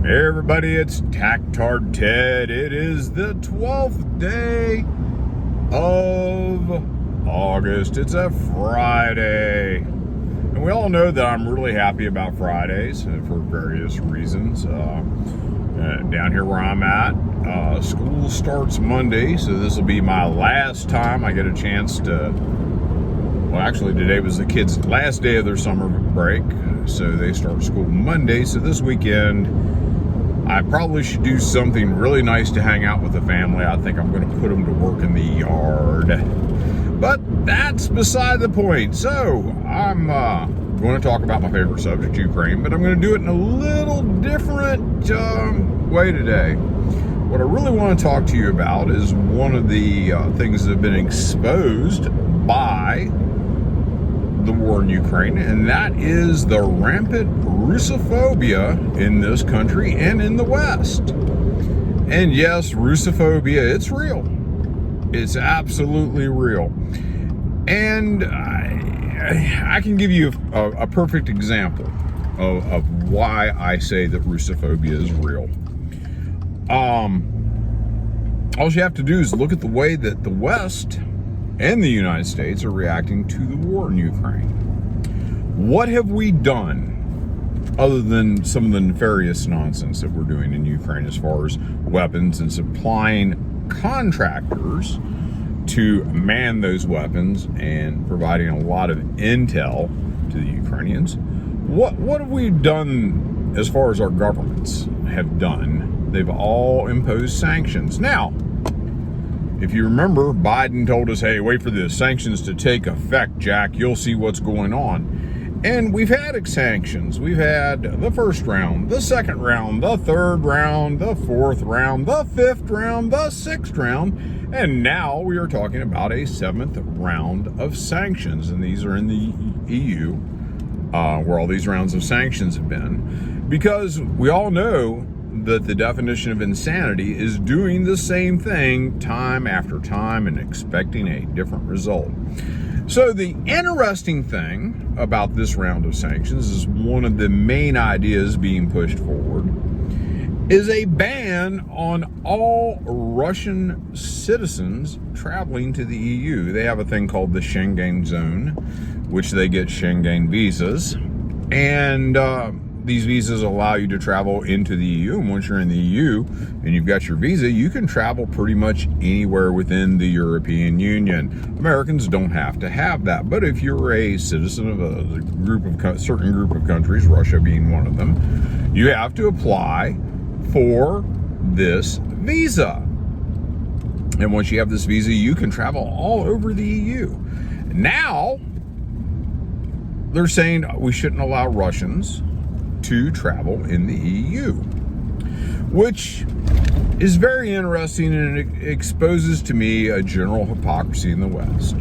Hey everybody, it's Tactard Ted. It is the 12th day of August. It's a Friday. And we all know that I'm really happy about Fridays for various reasons. Down here where I'm at, school starts Monday, so this will be my last time I get a chance to... Well, actually, today was the kids' last day of their summer break, so they start school Monday. So this weekend, I probably should do something really nice to hang out with the family. I think I'm going to put them to work in the yard. But that's beside the point. So I'm going to talk about my favorite subject, Ukraine, but I'm going to do it in a little different way today. What I really want to talk to you about is one of the things that have been exposed by the war in Ukraine, and that is the rampant Russophobia in this country and in the West. And yes, Russophobia, it's real. It's absolutely real. And I can give you a perfect example of why I say that Russophobia is real. All you have to do is look at the way that the West and the United States are reacting to the war in Ukraine. What have we done other than some of the nefarious nonsense that we're doing in Ukraine as far as weapons and supplying contractors to man those weapons and providing a lot of intel to the Ukrainians? What have we done as far as our governments have done? They've all imposed sanctions. Now, if you remember, Biden told us, hey, wait for the sanctions to take effect, Jack. You'll see what's going on. And we've had sanctions. We've had the first round, the second round, the third round, the fourth round, the fifth round, the sixth round, and now we are talking about a seventh round of sanctions. And these are in the EU, where all these rounds of sanctions have been. Because we all know that the definition of insanity is doing the same thing time after time and expecting a different result. So the interesting thing about this round of sanctions is one of the main ideas being pushed forward is a ban on all Russian citizens traveling to the EU. They have a thing called the Schengen zone, which they get Schengen visas, and these visas allow you to travel into the EU, and once you're in the EU and you've got your visa, you can travel pretty much anywhere within the European Union. Americans don't have to have that, but if you're a citizen of a certain group of countries, Russia being one of them, you have to apply for this visa. And once you have this visa, you can travel all over the EU. Now, they're saying we shouldn't allow Russians to travel in the EU, which is very interesting, and it exposes to me a general hypocrisy in the West.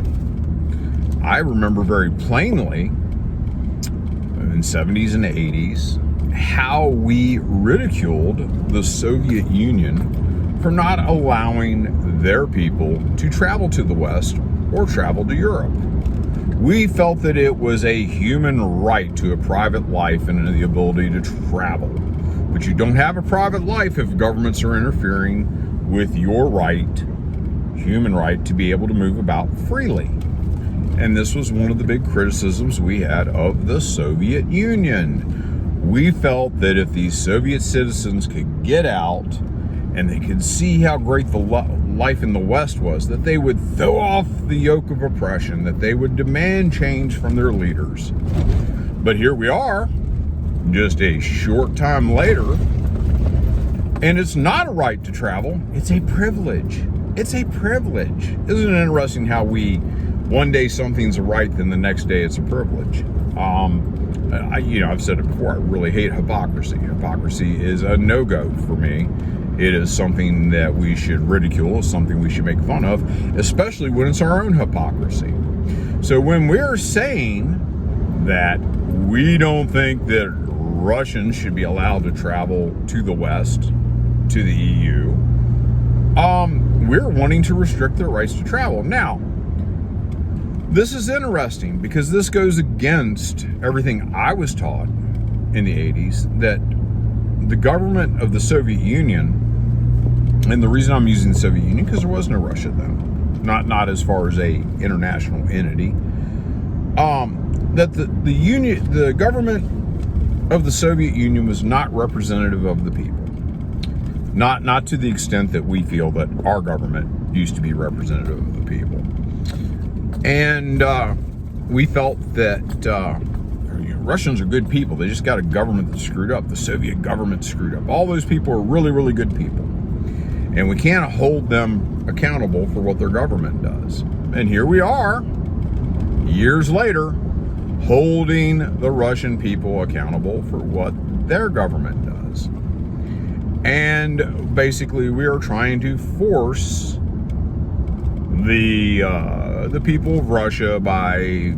I remember very plainly in the 70s and 80s how we ridiculed the Soviet Union for not allowing their people to travel to the West or travel to Europe. We felt that it was a human right to a private life and the ability to travel. But you don't have a private life if governments are interfering with your right, human right, to be able to move about freely. And this was one of the big criticisms we had of the Soviet Union. We felt that if these Soviet citizens could get out and they could see how great the life in the West was, that they would throw off the yoke of oppression, that they would demand change from their leaders. But here we are, just a short time later, and it's not a right to travel, it's a privilege. It's a privilege. Isn't it interesting how one day something's a right, then the next day it's a privilege? I've said it before, I really hate hypocrisy. Hypocrisy is a no-go for me. It is something that we should ridicule, something we should make fun of, especially when it's our own hypocrisy. So when we're saying that we don't think that Russians should be allowed to travel to the West, to the EU, we're wanting to restrict their rights to travel. Now, this is interesting because this goes against everything I was taught in the 80s, that the government of the Soviet Union, and the reason I'm using the Soviet Union because there was no Russia then, not as far as a international entity. That the government of the Soviet Union was not representative of the people. Not to the extent that we feel that our government used to be representative of the people. And we felt that Russians are good people. They just got a government that's screwed up. The Soviet government screwed up. All those people are really, really good people. And we can't hold them accountable for what their government does. And here we are, years later, holding the Russian people accountable for what their government does. And basically, we are trying to force the people of Russia by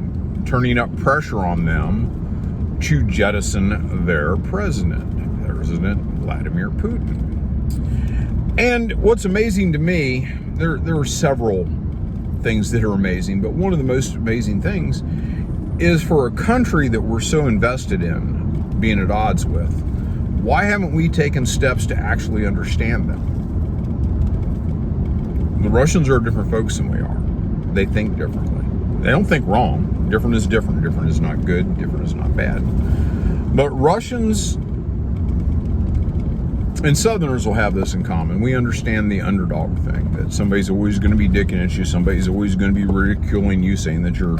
turning up pressure on them to jettison their President Vladimir Putin. And what's amazing to me, there are several things that are amazing, but one of the most amazing things is for a country that we're so invested in being at odds with, why haven't we taken steps to actually understand them? The Russians are different folks than we are. They think differently. They don't think wrong. Different is different. Different is not good. Different is not bad. But Russians and Southerners will have this in common. We understand the underdog thing, that somebody's always going to be dicking at you. Somebody's always going to be ridiculing you, saying that you're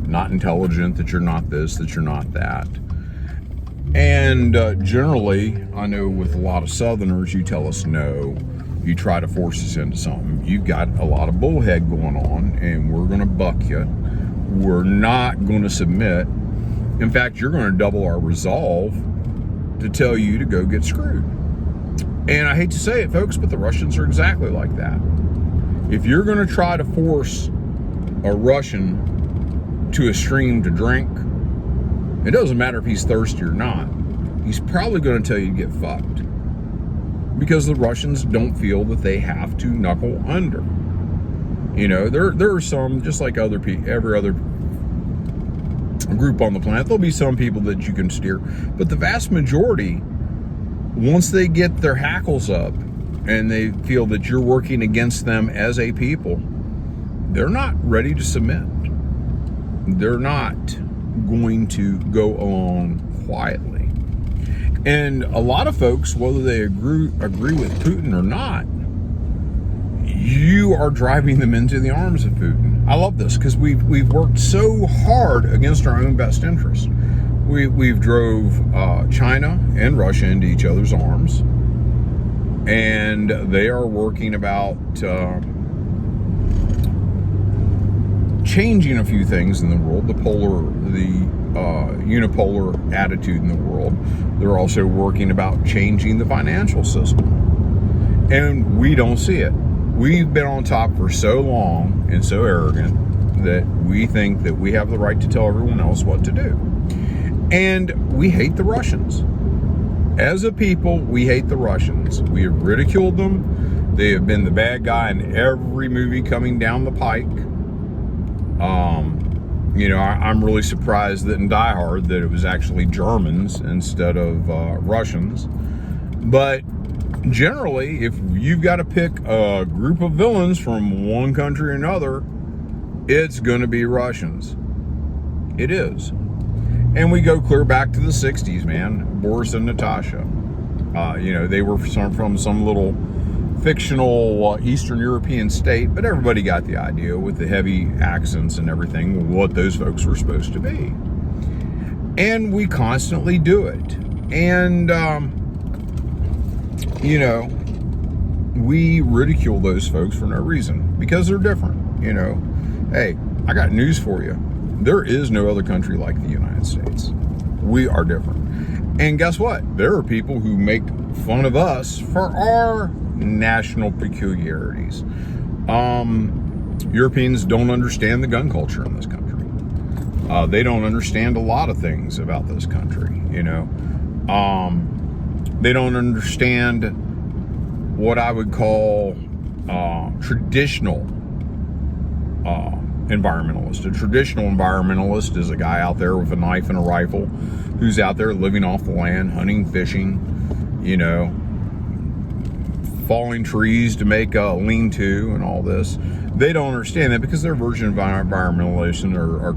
not intelligent, that you're not this, that you're not that. And generally, I know with a lot of Southerners, you tell us no, you try to force us into something. You've got a lot of bullhead going on, and we're going to buck you. We're not going to submit. In fact, you're going to double our resolve to tell you to go get screwed. And I hate to say it, folks, but the Russians are exactly like that. If you're going to try to force a Russian to a stream to drink, it doesn't matter if he's thirsty or not. He's probably going to tell you to get fucked. Because the Russians don't feel that they have to knuckle under. You know, there are some, just like other people, every other group on the planet, there'll be some people that you can steer. But the vast majority, once they get their hackles up and they feel that you're working against them as a people, they're not ready to submit. They're not going to go along quietly. And a lot of folks, whether they agree with Putin or not, you are driving them into the arms of Putin. I love this because we've worked so hard against our own best interests. We've drove China and Russia into each other's arms, and they are working about changing a few things in the world, the unipolar attitude in the world. They're also working about changing the financial system, and we don't see it. We've been on top for so long and so arrogant that we think that we have the right to tell everyone else what to do. And we hate the Russians. As a people, we hate the Russians. We have ridiculed them. They have been the bad guy in every movie coming down the pike. You know, I'm really surprised that in Die Hard that it was actually Germans instead of Russians. But generally, if you've got to pick a group of villains from one country or another, it's going to be Russians. It is. And we go clear back to the 60s, man. Boris and Natasha. You know, they were from some little fictional Eastern European state, but everybody got the idea with the heavy accents and everything, what those folks were supposed to be. And we constantly do it. And, you know, we ridicule those folks for no reason because they're different. You know, hey, I got news for you. There is no other country like the United States. We are different. And guess what? There are people who make fun of us for our national peculiarities. Europeans don't understand the gun culture in this country. They don't understand a lot of things about this country, you know. They don't understand what I would call traditional environmentalist. A traditional environmentalist is a guy out there with a knife and a rifle who's out there living off the land, hunting, fishing, falling trees to make a lean-to and all this. They don't understand that because they're version of environmentalists are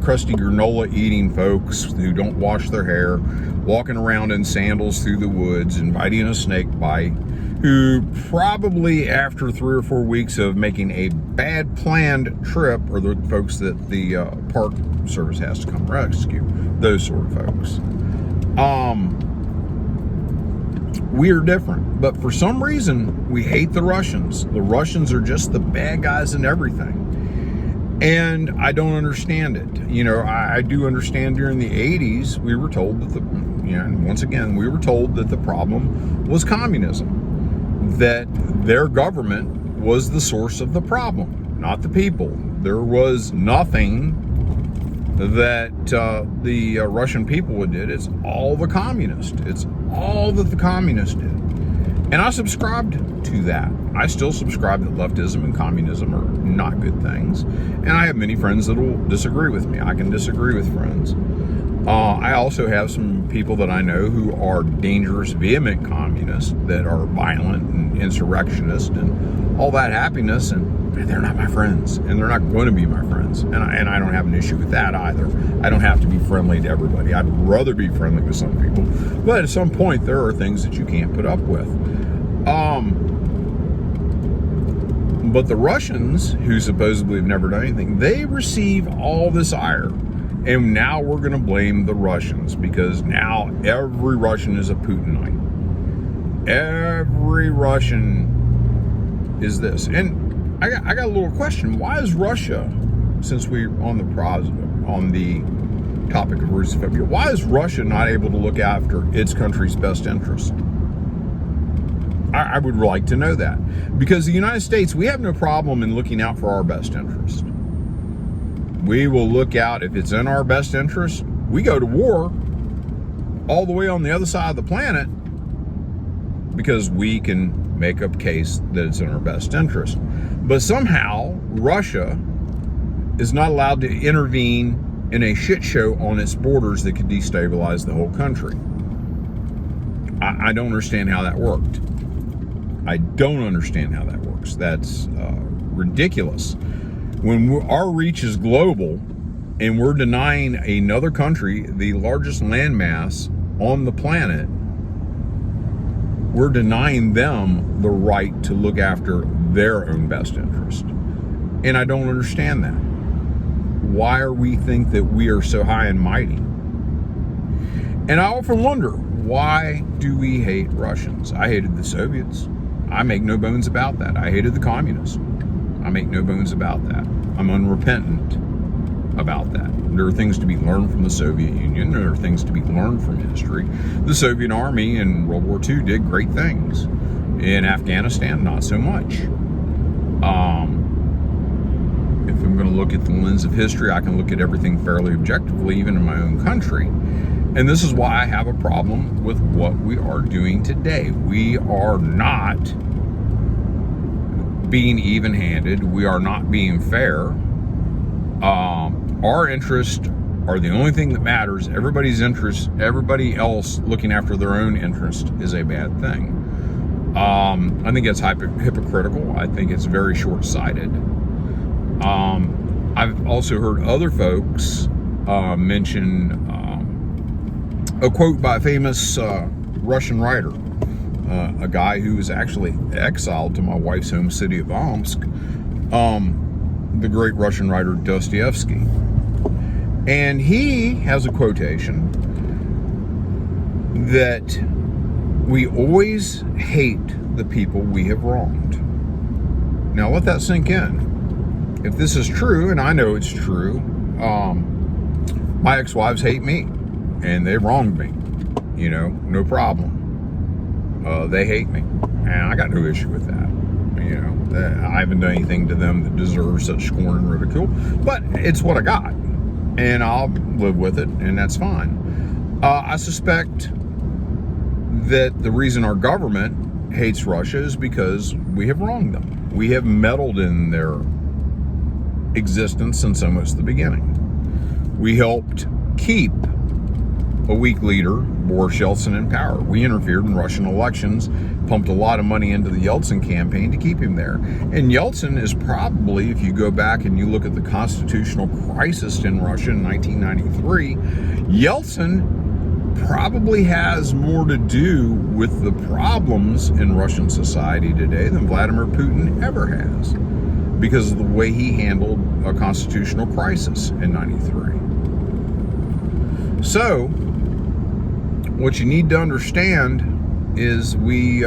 crusty granola eating folks who don't wash their hair, walking around in sandals through the woods, inviting a snake bite, who probably after 3 or 4 weeks of making a bad planned trip are the folks that the park service has to come rescue. Those sort of folks. We are different, but for some reason we hate the Russians. The Russians are just the bad guys in everything, and I don't understand it. I do understand during the 80s we were told that once again we were told that the problem was communism, that their government was the source of the problem, not the people. There was nothing that the Russian people did. It's all the communists. It's all that the communists did. And I subscribed to that. I still subscribe that leftism and communism are not good things. And I have many friends that will disagree with me. I can disagree with friends. I also have some people that I know who are dangerous, vehement communists that are violent and insurrectionists and all that happiness, and they're not my friends, and they're not going to be my friends. And I don't have an issue with that either. I don't have to be friendly to everybody. I'd rather be friendly with some people. But at some point, there are things that you can't put up with. But the Russians, who supposedly have never done anything, they receive all this ire. And now we're going to blame the Russians because now every Russian is a Putinite. Every Russian is this. And I got a little question. Why is Russia, since we're on the topic of Russophobia, why is Russia not able to look after its country's best interest? I would like to know that. Because the United States, we have no problem in looking out for our best interest. We will look out if it's in our best interest. We go to war all the way on the other side of the planet because we can make up case that it's in our best interest. But somehow Russia is not allowed to intervene in a shit show on its borders that could destabilize the whole country. I don't understand how that worked. I don't understand how that works. That's ridiculous. When our reach is global and we're denying another country the largest landmass on the planet, we're denying them the right to look after their own best interest. And I don't understand that. Why are we think that we are so high and mighty? And I often wonder, why do we hate Russians? I hated the Soviets. I make no bones about that. I hated the communists. I make no bones about that. I'm unrepentant about that. There are things to be learned from the Soviet Union. There are things to be learned from history. The Soviet Army in World War II did great things. In Afghanistan, not so much. If I'm going to look at the lens of history, I can look at everything fairly objectively, even in my own country. And this is why I have a problem with what we are doing today. We are not being even-handed. We are not being fair. Our interests are the only thing that matters. Everybody's interest, everybody else looking after their own interest is a bad thing. I think it's hypocritical. I think it's very short-sighted. I've also heard other folks mention a quote by a famous Russian writer, a guy who was actually exiled to my wife's home city of Omsk, the great Russian writer Dostoevsky. And he has a quotation that we always hate the people we have wronged. Now let that sink in. If this is true, and I know it's true, my ex-wives hate me, and they wronged me. No problem. They hate me, and I got no issue with that. I haven't done anything to them that deserves such scorn and ridicule, but it's what I got, and I'll live with it, and that's fine. I suspect that the reason our government hates Russia is because we have wronged them. We have meddled in their existence since almost the beginning. We helped keep a weak leader Boris Yeltsin in power. We interfered in Russian elections, pumped a lot of money into the Yeltsin campaign to keep him there. And Yeltsin is probably, if you go back and you look at the constitutional crisis in Russia in 1993, Yeltsin probably has more to do with the problems in Russian society today than Vladimir Putin ever has, because of the way he handled a constitutional crisis in 93. So, what you need to understand is we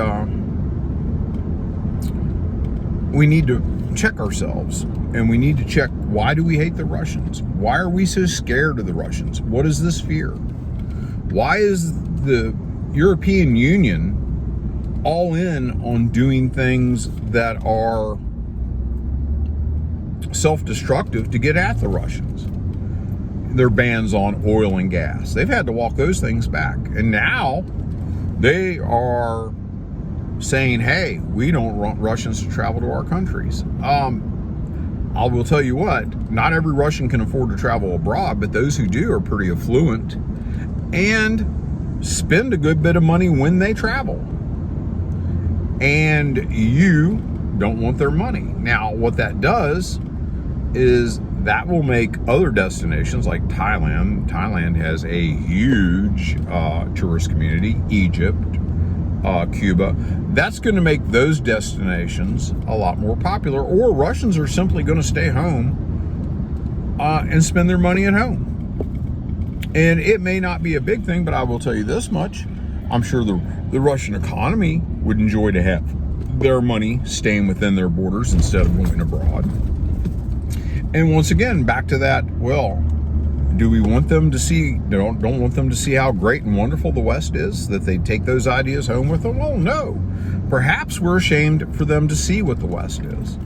need to check ourselves, and we need to check, why do we hate the Russians? Why are we so scared of the Russians? What is this fear? Why is the European Union all in on doing things that are self-destructive to get at the Russians? Their bans on oil and gas. They've had to walk those things back. And now they are saying, hey, we don't want Russians to travel to our countries. I will tell you what, not every Russian can afford to travel abroad, but those who do are pretty affluent and spend a good bit of money when they travel. And you don't want their money. Now, what that does is that will make other destinations like Thailand. Thailand has a huge tourist community. Egypt, Cuba. That's going to make those destinations a lot more popular. Or Russians are simply going to stay home and spend their money at home. And it may not be a big thing, but I will tell you this much. I'm sure the Russian economy would enjoy to have their money staying within their borders instead of going abroad. And once again, back to that, well, do we want them to see, don't want them to see how great and wonderful the West is, that they take those ideas home with them? Well, no. Perhaps we're ashamed for them to see what the West is.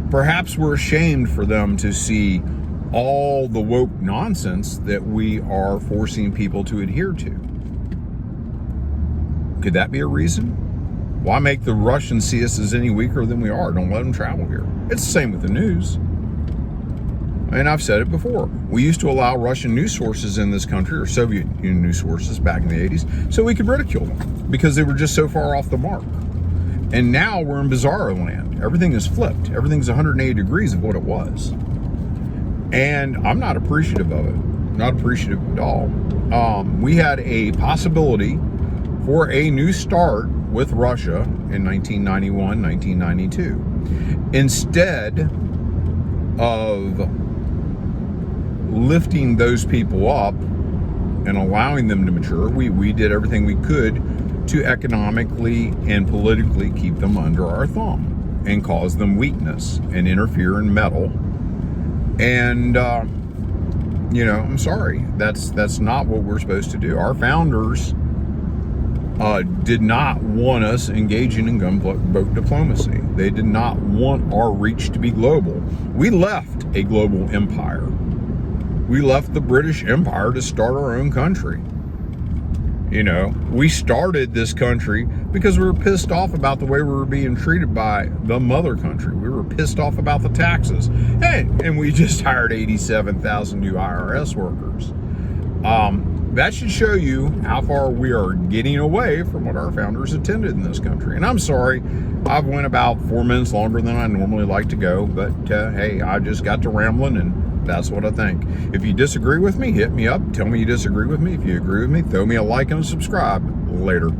Perhaps we're ashamed for them to see all the woke nonsense that we are forcing people to adhere to. Could that be a reason? Why make the Russians see us as any weaker than we are? Don't let them travel here. It's the same with the news. And I've said it before. We used to allow Russian news sources in this country, or Soviet Union news sources back in the 80s, so we could ridicule them because they were just so far off the mark. And now we're in bizarro land. Everything is flipped. Everything's 180 degrees of what it was. And I'm not appreciative of it. Not appreciative at all. We had a possibility for a new start with Russia in 1991, 1992. Instead of lifting those people up and allowing them to mature, we did everything we could to economically and politically keep them under our thumb and cause them weakness and interfere and meddle. And, I'm sorry, that's not what we're supposed to do. Our founders did not want us engaging in gunboat diplomacy. They did not want our reach to be global. We left a global empire. We left the British Empire to start our own country. We started this country because we were pissed off about the way we were being treated by the mother country. We were pissed off about the taxes. Hey, and we just hired 87,000 new IRS workers. That should show you how far we are getting away from what our founders intended in this country. And I'm sorry, I've went about 4 minutes longer than I normally like to go, but hey, I just got to rambling, and that's what I think. If you disagree with me, hit me up. Tell me you disagree with me. If you agree with me, throw me a like and a subscribe. Later.